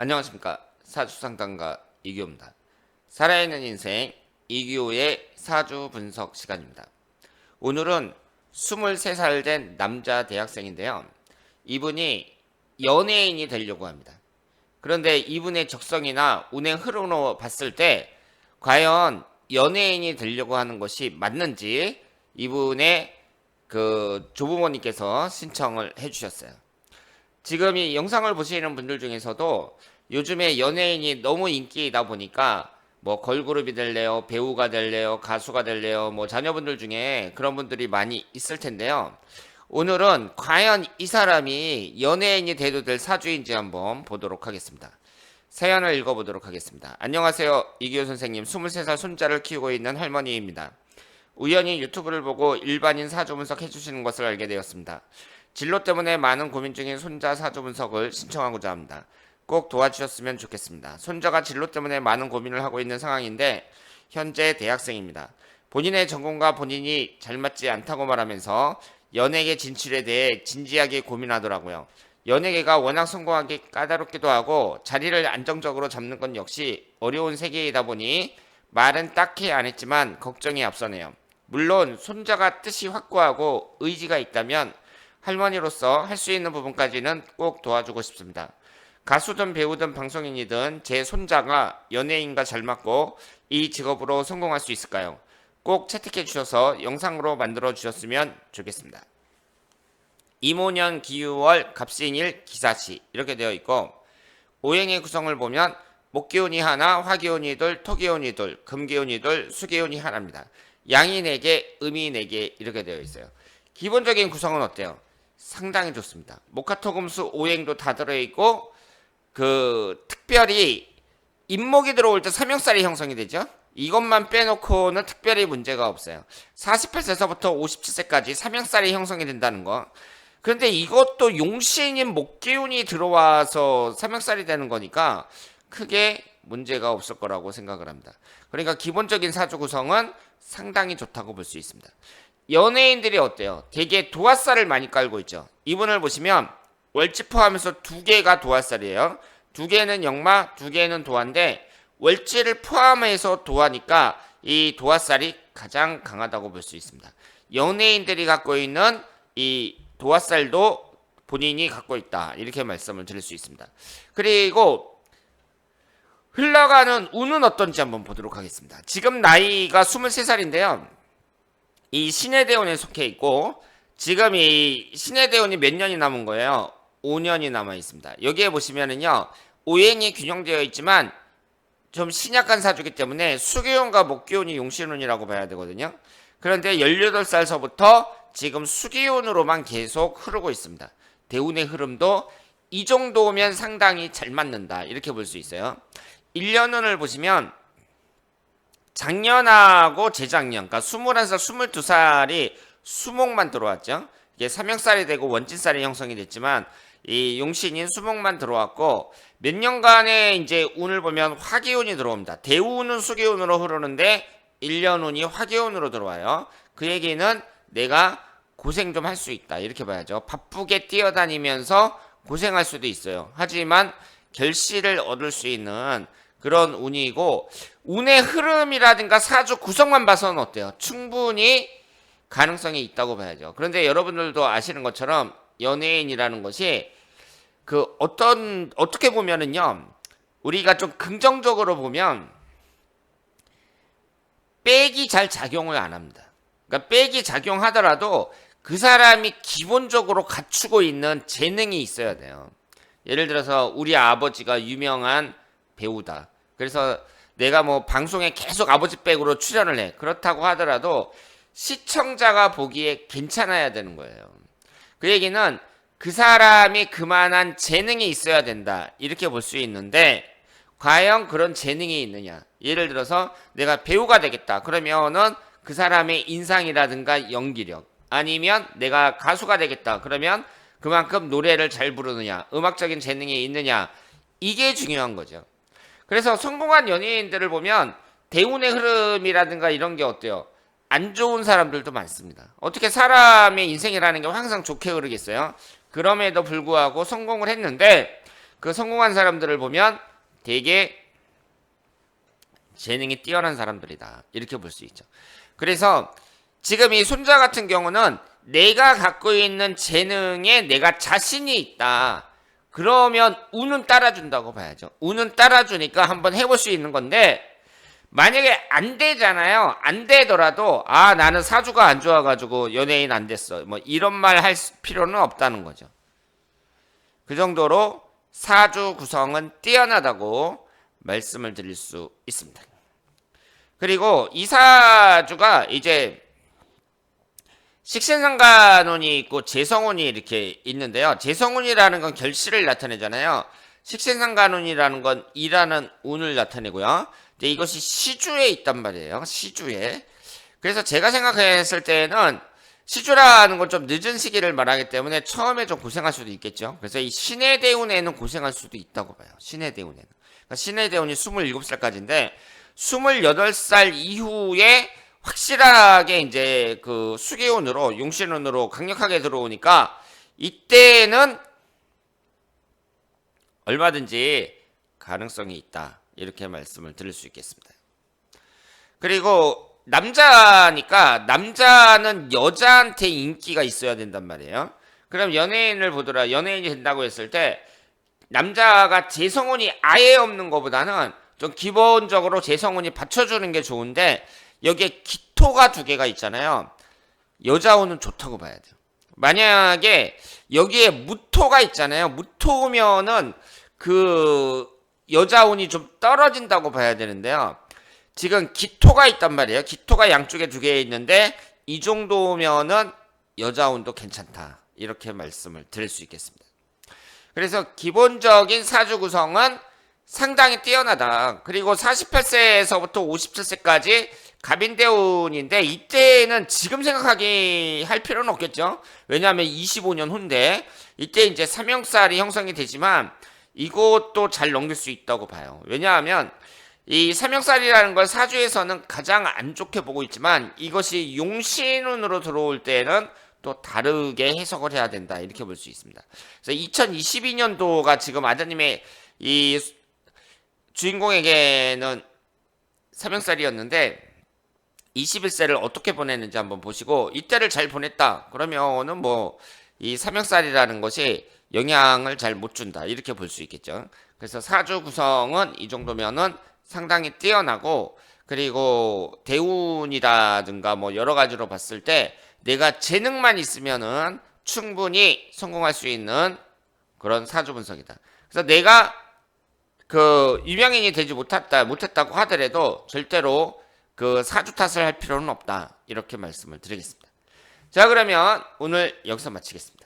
안녕하십니까. 사주상담가 이규호입니다. 살아있는 인생 이규호의 사주 분석 시간입니다. 오늘은 23살 된 남자 대학생인데요. 이분이 연예인이 되려고 합니다. 그런데 이분의 적성이나 운행 흐름으로 봤을 때 과연 연예인이 되려고 하는 것이 맞는지 이분의 조부모님께서 신청을 해주셨어요. 지금 이 영상을 보시는 분들 중에서도 요즘에 연예인이 너무 인기이다 보니까 뭐 걸그룹이 될래요, 배우가 될래요, 가수가 될래요, 뭐 자녀분들 중에 그런 분들이 많이 있을 텐데요. 오늘은 과연 이 사람이 연예인이 돼도 될 사주인지 한번 보도록 하겠습니다. 사연을 읽어보도록 하겠습니다. 안녕하세요. 이기호 선생님, 23살 손자를 키우고 있는 할머니입니다. 우연히 유튜브를 보고 일반인 사주 분석 해주시는 것을 알게 되었습니다. 진로 때문에 많은 고민 중인 손자 사주 분석을 신청하고자 합니다. 꼭 도와주셨으면 좋겠습니다. 손자가 진로 때문에 많은 고민을 하고 있는 상황인데 현재 대학생입니다. 본인의 전공과 본인이 잘 맞지 않다고 말하면서 연예계 진출에 대해 진지하게 고민하더라고요. 연예계가 워낙 성공하기 까다롭기도 하고 자리를 안정적으로 잡는 건 역시 어려운 세계이다 보니 말은 딱히 안 했지만 걱정이 앞서네요. 물론 손자가 뜻이 확고하고 의지가 있다면 할머니로서 할 수 있는 부분까지는 꼭 도와주고 싶습니다. 가수든 배우든 방송인이든 제 손자가 연예인과 잘 맞고 이 직업으로 성공할 수 있을까요? 꼭 채택해 주셔서 영상으로 만들어 주셨으면 좋겠습니다. 이모년 기유월 갑신일 기사시 이렇게 되어 있고 오행의 구성을 보면 목기운이 하나, 화기운이 둘, 토기운이 둘, 금기운이 둘, 수기운이 하나입니다. 양이 4개, 음이 4개 이렇게 되어 있어요. 기본적인 구성은 어때요? 상당히 좋습니다. 목화토금수 오행도 다 들어있고 특별히 임목이 들어올 때 삼형살이 형성이 되죠. 이것만 빼놓고는 특별히 문제가 없어요. 48세서부터 57세까지 삼형살이 형성이 된다는 거. 그런데 이것도 용신인 목기운이 들어와서 삼형살이 되는 거니까 크게 문제가 없을 거라고 생각을 합니다. 그러니까 기본적인 사주 구성은 상당히 좋다고 볼 수 있습니다. 연예인들이 어때요? 되게 도화살을 많이 깔고 있죠. 이분을 보시면 월지 포함해서 2개가 도화살이에요. 2개는 역마, 2개는 도화인데 월지를 포함해서 도화니까 이 도화살이 가장 강하다고 볼 수 있습니다. 연예인들이 갖고 있는 이 도화살도 본인이 갖고 있다. 이렇게 말씀을 드릴 수 있습니다. 그리고 흘러가는 운은 어떤지 한번 보도록 하겠습니다. 지금 나이가 23살인데요. 이 신해대운에 속해 있고 지금 이 신해대운이 몇 년이 남은 거예요? 5년이 남아 있습니다. 여기에 보시면은요. 오행이 균형되어 있지만 좀 신약한 사주기 때문에 수기운과 목기운이 용신운이라고 봐야 되거든요. 그런데 18살서부터 지금 수기운으로만 계속 흐르고 있습니다. 대운의 흐름도 이 정도면 상당히 잘 맞는다. 이렇게 볼 수 있어요. 1년운을 보시면 작년하고 재작년, 그러니까 21살, 22살이 수목만 들어왔죠. 이게 삼형살이 되고 원진살이 형성이 됐지만 이 용신인 수목만 들어왔고 몇 년간의 이제 운을 보면 화기운이 들어옵니다. 대운은 수기운으로 흐르는데 1년운이 화기운으로 들어와요. 그 얘기는 내가 고생 좀 할 수 있다. 이렇게 봐야죠. 바쁘게 뛰어다니면서 고생할 수도 있어요. 하지만 결실을 얻을 수 있는 그런 운이고 운의 흐름이라든가 사주 구성만 봐서는 어때요? 충분히 가능성이 있다고 봐야죠. 그런데 여러분들도 아시는 것처럼 연예인이라는 것이 어떻게 보면은요, 우리가 좀 긍정적으로 보면 백이 잘 작용을 안 합니다. 그러니까 백이 작용하더라도 그 사람이 기본적으로 갖추고 있는 재능이 있어야 돼요. 예를 들어서 우리 아버지가 유명한 배우다. 그래서 내가 뭐 방송에 계속 아버지 백으로 출연을 해. 그렇다고 하더라도 시청자가 보기에 괜찮아야 되는 거예요. 그 얘기는 그 사람이 그만한 재능이 있어야 된다. 이렇게 볼 수 있는데 과연 그런 재능이 있느냐. 예를 들어서 내가 배우가 되겠다. 그러면은 그 사람의 인상이라든가 연기력 아니면 내가 가수가 되겠다. 그러면 그만큼 노래를 잘 부르느냐. 음악적인 재능이 있느냐. 이게 중요한 거죠. 그래서 성공한 연예인들을 보면 대운의 흐름이라든가 이런 게 어때요? 안 좋은 사람들도 많습니다. 어떻게 사람의 인생이라는 게 항상 좋게 흐르겠어요? 그럼에도 불구하고 성공을 했는데 그 성공한 사람들을 보면 되게 재능이 뛰어난 사람들이다. 이렇게 볼 수 있죠. 그래서 지금 이 손자 같은 경우는 내가 갖고 있는 재능에 내가 자신이 있다. 그러면 운은 따라준다고 봐야죠. 운은 따라주니까 한번 해볼 수 있는 건데 만약에 안 되잖아요. 안 되더라도 아 나는 사주가 안 좋아가지고 연예인 안 됐어. 뭐 이런 말 할 필요는 없다는 거죠. 그 정도로 사주 구성은 뛰어나다고 말씀을 드릴 수 있습니다. 그리고 이 사주가 이제 식신상간운이 있고 재성운이 이렇게 있는데요. 재성운이라는 건 결실을 나타내잖아요. 식신상간운이라는 건 일하는 운을 나타내고요. 근데 이것이 시주에 있단 말이에요. 시주에. 그래서 제가 생각했을 때는 시주라는 건 좀 늦은 시기를 말하기 때문에 처음에 좀 고생할 수도 있겠죠. 그래서 이 신의 대운에는 고생할 수도 있다고 봐요. 신의 대운에는. 그러니까 신의 대운이 27살까지인데 28살 이후에 확실하게 이제 그 수기운으로 용신운으로 강력하게 들어오니까 이때는 얼마든지 가능성이 있다. 이렇게 말씀을 드릴 수 있겠습니다. 그리고 남자니까 남자는 여자한테 인기가 있어야 된단 말이에요. 그럼 연예인을 보더라. 연예인이 된다고 했을 때 남자가 재성운이 아예 없는 것보다는 좀 기본적으로 재성운이 받쳐주는 게 좋은데 여기에 기토가 두 개가 있잖아요. 여자운은 좋다고 봐야 돼요. 만약에 여기에 무토가 있잖아요. 무토면은 그 여자운이 좀 떨어진다고 봐야 되는데요. 지금 기토가 있단 말이에요. 기토가 양쪽에 두 개 있는데 이 정도면은 여자운도 괜찮다. 이렇게 말씀을 드릴 수 있겠습니다. 그래서 기본적인 사주 구성은 상당히 뛰어나다. 그리고 48세에서부터 57세까지 갑인대운인데 이때는 지금 생각하기 할 필요는 없겠죠. 왜냐하면 25년 후인데 이때 이제 삼형살이 형성이 되지만 이것도 잘 넘길 수 있다고 봐요. 왜냐하면 이 삼형살이라는 걸 사주에서는 가장 안 좋게 보고 있지만 이것이 용신운으로 들어올 때는 또 다르게 해석을 해야 된다. 이렇게 볼 수 있습니다. 그래서 2022년도가 지금 아드님의 이 주인공에게는 삼형살이었는데 21세를 어떻게 보냈는지 한번 보시고 이때를 잘 보냈다. 그러면은 뭐 이 삼형살이라는 것이 영향을 잘 못 준다. 이렇게 볼 수 있겠죠. 그래서 사주 구성은 이 정도면은 상당히 뛰어나고 그리고 대운이라든가 뭐 여러 가지로 봤을 때 내가 재능만 있으면은 충분히 성공할 수 있는 그런 사주 분석이다. 그래서 내가 그 유명인이 되지 못했다고 하더라도 절대로 그 사주 탓을 할 필요는 없다. 이렇게 말씀을 드리겠습니다. 자, 그러면 오늘 여기서 마치겠습니다.